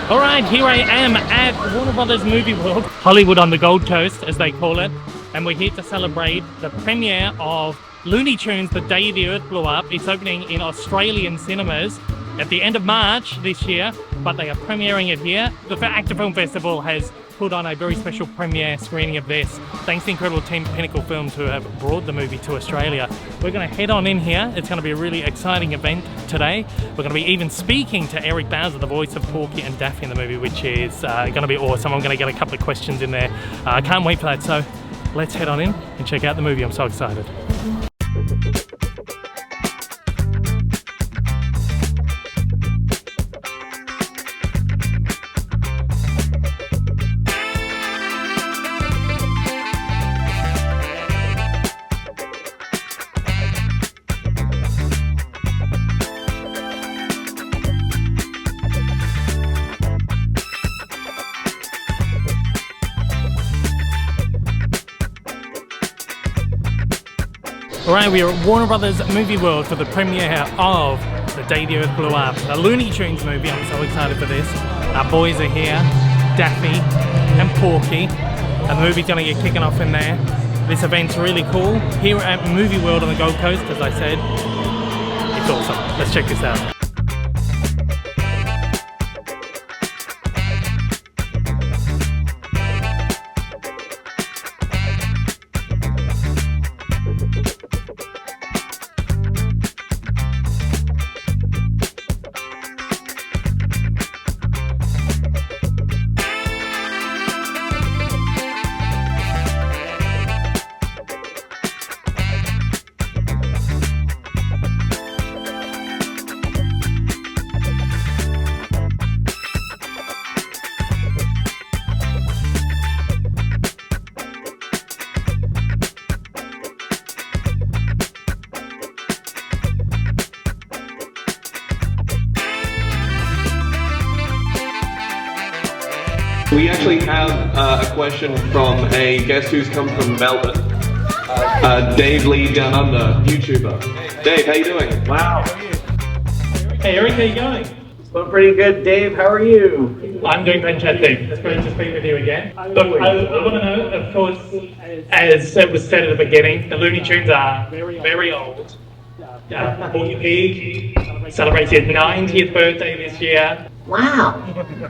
All right, here I am at Warner Brothers Movie World, Hollywood on the Gold Coast, as they call it, and we're here to celebrate the premiere of Looney Tunes, The Day the Earth Blew Up. It's opening in Australian cinemas at the end of March this year, but they are premiering it here. The Actor Film Festival has put on a very special premiere screening of this, thanks to the incredible team Pinnacle Films who have brought the movie to Australia. We're going to head on in here. It's going to be a really exciting event today. We're going to be even speaking to Bauza, the voice of Porky and Daffy in the movie, which is going to be awesome. I'm going to get a couple of questions in there. I can't wait for that, so let's head on in and check out the movie. I'm so excited. Alright, we are at Warner Brothers Movie World for the premiere of The Day the Earth Blew Up, the Looney Tunes movie. I'm so excited for this. Our boys are here, Daffy and Porky, and the movie's going to get kicking off in there. This event's really cool. Here at Movie World on the Gold Coast, as I said, it's awesome. Let's check this out. We actually have a question from a guest who's come from Melbourne, Dave Lee Down Under, YouTuber. Dave, how you doing? Wow. Hey Eric, how you going? It's going pretty good, Dave. How are you? I'm doing fantastic. It's great to speak with you again. Look, I want to know, of course, as it was said at the beginning, the Looney Tunes are very old. Porky Pig celebrates his 90th birthday this year. Wow.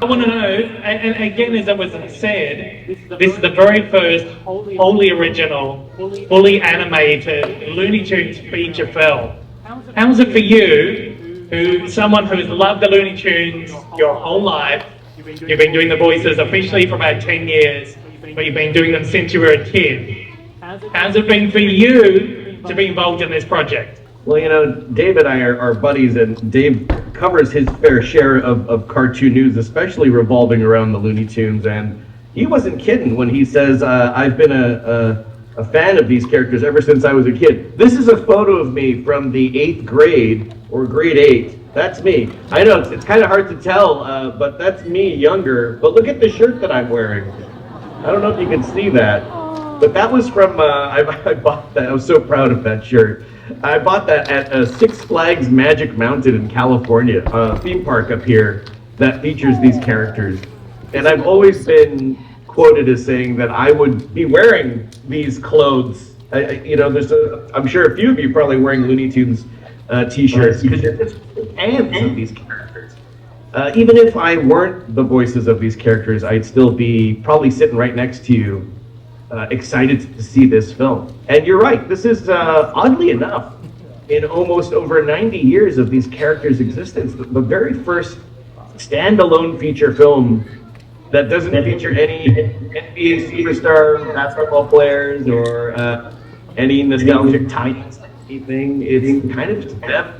I want to know, and again, as it was said, this is the very first wholly original, fully animated Looney Tunes feature film. How's it for you, someone who's loved the Looney Tunes your whole life? You've been doing the voices officially for about 10 years, but you've been doing them since you were a kid. How's it been for you to be involved in this project? Well, you know, Dave and I are buddies, and Dave covers his fair share of cartoon news, especially revolving around the Looney Tunes, and he wasn't kidding when he says, I've been a fan of these characters ever since I was a kid. This is a photo of me from the 8th grade, or grade 8. That's me. I know, it's kind of hard to tell, but that's me younger. But look at the shirt that I'm wearing. I don't know if you can see that, but that was from, I bought that. I was so proud of that shirt. I bought that at Six Flags Magic Mountain in California, a theme park up here that features these characters. And I've always been quoted as saying that I would be wearing these clothes. You know, I'm sure a few of you probably wearing Looney Tunes t-shirts because you're just fans of these characters. Even if I weren't the voices of these characters, I'd still be probably sitting right next to you, excited to see this film. And you're right, this is, oddly enough, in almost over 90 years of these characters' existence, the very first standalone feature film that doesn't feature any NBA superstar basketball players or any nostalgic tidings, anything. It's kind of just them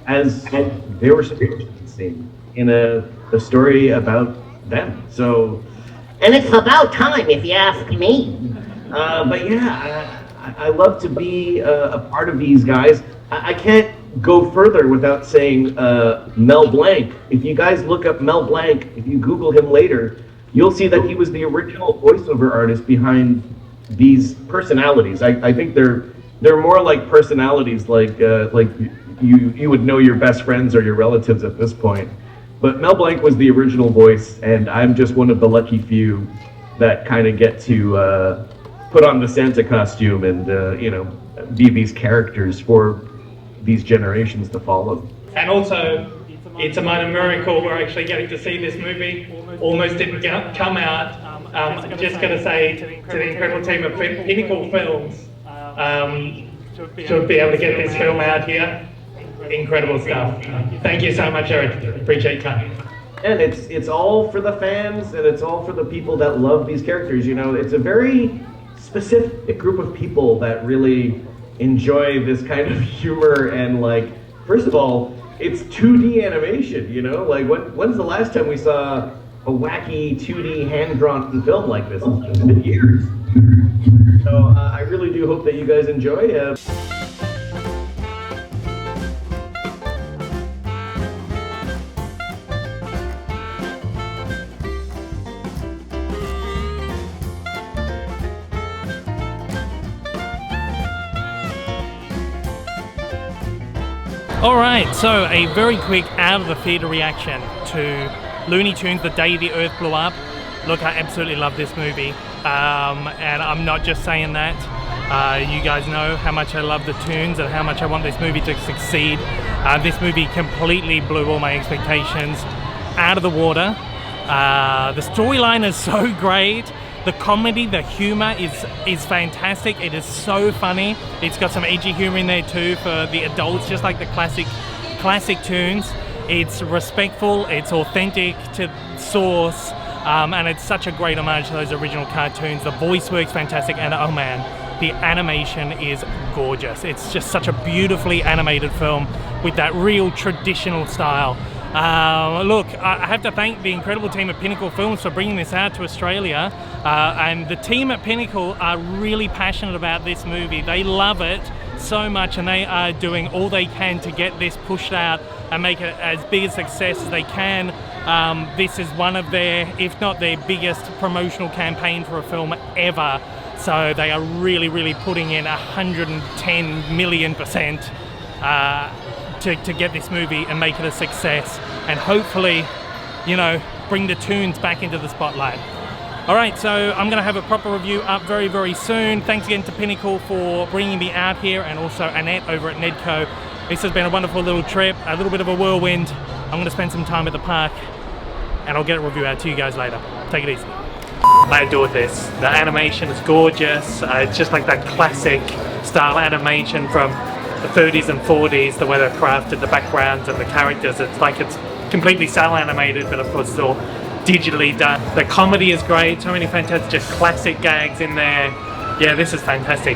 as they were supposed to be seen in a story about them. So, and it's about time, if you ask me. But yeah, I love to be a part of these guys. I can't go further without saying Mel Blanc. If you guys look up Mel Blanc, if you Google him later, you'll see that he was the original voiceover artist behind these personalities. I think they're more like personalities, like you would know your best friends or your relatives at this point. But Mel Blanc was the original voice, and I'm just one of the lucky few that kind of get to put on the Santa costume and, be these characters for these generations to follow. And also, it's a minor miracle we're actually getting to see this movie. Almost didn't come out. Just going to say to the incredible team of Pinnacle Films, to be able to get this film out here, incredible stuff. Thank you so much, Eric. Appreciate your time. And it's all for the fans, and it's all for the people that love these characters. It's a very specific group of people that really enjoy this kind of humor. And first of all, it's 2D animation. When's the last time we saw a wacky 2D hand-drawn film like this? It's been years. So I really do hope that you guys enjoy. Alright, so a very quick out of the theatre reaction to Looney Tunes, The Day the Earth Blew Up. Look, I absolutely love this movie, and I'm not just saying that. You guys know how much I love the tunes and how much I want this movie to succeed. This movie completely blew all my expectations out of the water. The storyline is so great. The comedy, the humor is fantastic. It is so funny. It's got some edgy humor in there too for the adults, just like the classic tunes. It's respectful, it's authentic to source, and it's such a great homage to those original cartoons. The voice work's fantastic, and oh man, the animation is gorgeous. It's just such a beautifully animated film with that real traditional style. Look, I have to thank the incredible team at Pinnacle Films for bringing this out to Australia, and the team at Pinnacle are really passionate about this movie. They love it so much, and they are doing all they can to get this pushed out and make it as big a success as they can. This is one of their, if not their biggest promotional campaign for a film ever, so they are really putting in 110 million% to get this movie and make it a success, and hopefully, bring the tunes back into the spotlight. Alright, so I'm going to have a proper review up very soon. Thanks again to Pinnacle for bringing me out here, and also Annette over at Nedco. This has been a wonderful little trip, a little bit of a whirlwind. I'm going to spend some time at the park, and I'll get a review out to you guys later. Take it easy. I adore this. The animation is gorgeous. It's just like that classic style animation from the 30s and 40s, the way they're crafted, the backgrounds and the characters. It's like it's completely cel animated, but of course it's all digitally done. The comedy is great, so many fantastic just classic gags in there. Yeah, this is fantastic.